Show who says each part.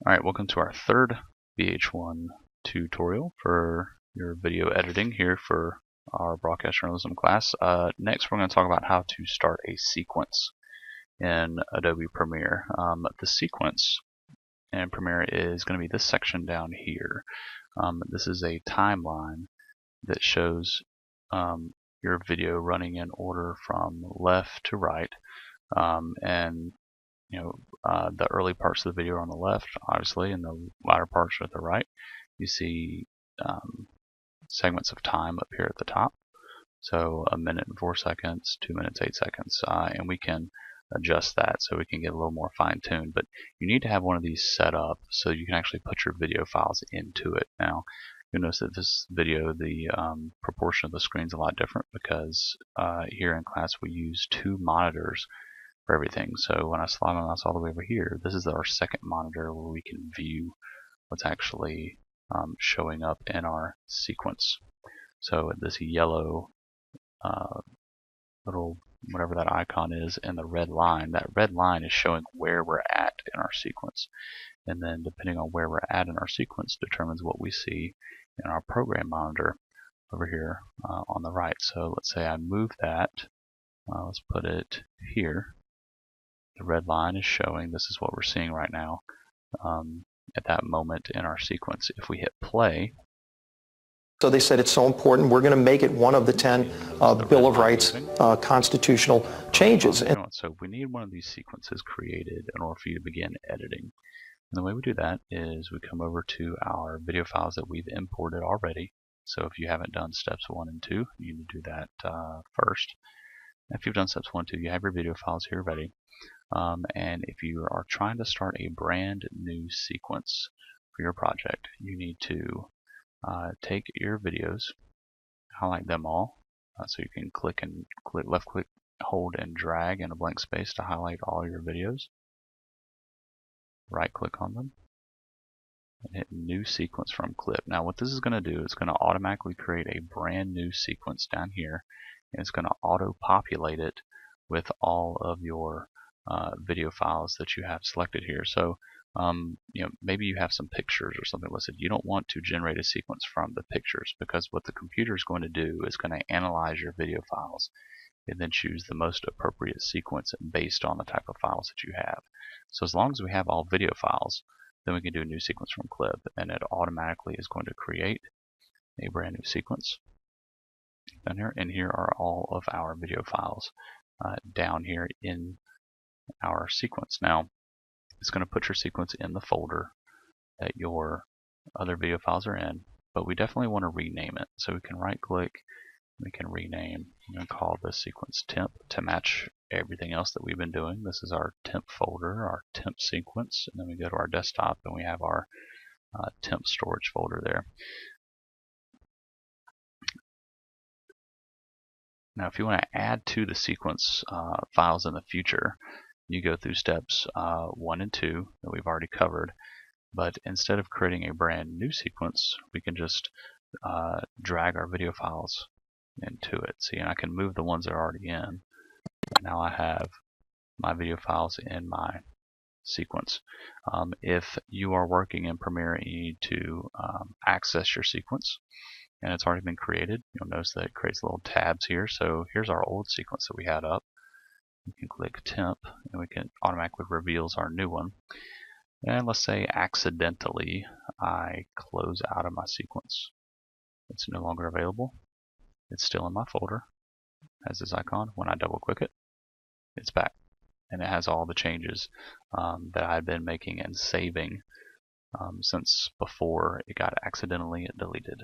Speaker 1: Alright, welcome to our third BH1 tutorial for your video editing here for our broadcast journalism class. Next we're going to talk about how to start a sequence in Adobe Premiere. The sequence in Premiere is going to be this section down here. This is a timeline that shows your video running in order from left to right, and the early parts of the video are on the left, obviously, and the latter parts are at the right. You see segments of time up here at the top. So 1 minute and 4 seconds, 2 minutes, 8 seconds, and we can adjust that so we can get a little more fine-tuned. But you need to have one of these set up so you can actually put your video files into it. Now, you'll notice that this video, the proportion of the screen is a lot different because here in class we use 2 monitors for everything. So when I slide my mouse all the way over here, this is our second monitor where we can view what's actually showing up in our sequence. So this yellow little whatever that icon is and the red line, that red line is showing where we're at in our sequence. And then depending on where we're at in our sequence determines what we see in our program monitor over here on the right. So let's say I move that, let's put it here. The red line is showing this is what we're seeing right now at that moment in our sequence. If we hit play.
Speaker 2: So they said it's so important, we're going to make it one of the 10 Bill of Rights constitutional changes.
Speaker 1: So we need one of these sequences created in order for you to begin editing. And the way we do that is we come over to our video files that we've imported already. So if you haven't done steps 1 and 2, you need to do that first. If you've done steps 1 and 2, you have your video files here ready. And if you are trying to start a brand new sequence for your project, you need to take your videos, highlight them all, so you can left click, hold and drag in a blank space to highlight all your videos. Right click on them and hit new sequence from clip. Now what this is going to do is going to automatically create a brand new sequence down here, and it's going to auto populate it with all of your video files that you have selected here. So maybe you have some pictures or something listed. You don't want to generate a sequence from the pictures, because what the computer is going to do is going to analyze your video files and then choose the most appropriate sequence based on the type of files that you have. So as long as we have all video files, then we can do a new sequence from clip, and it automatically is going to create a brand new sequence down here. And here are all of our video files down here in our sequence. Now it's going to put your sequence in the folder that your other video files are in, but we definitely want to rename it. So we can right click, we can rename, and call this sequence temp to match everything else that we've been doing. This is our temp folder, our temp sequence, and then we go to our desktop and we have our temp storage folder there. Now if you want to add to the sequence files in the future, you go through steps 1 and 2 that we've already covered, but instead of creating a brand new sequence, we can just drag our video files into it. See, and I can move the ones that are already in. Now I have my video files in my sequence. If you are working in Premiere and you need to access your sequence and it's already been created, you'll notice that it creates little tabs here. So here's our old sequence that we had up. We can click temp and we can automatically reveals our new one. And let's say accidentally I close out of my sequence. It's no longer available. It's still in my folder. It has this icon. When I double click it, it's back. And it has all the changes that I've been making and saving since before it got accidentally deleted.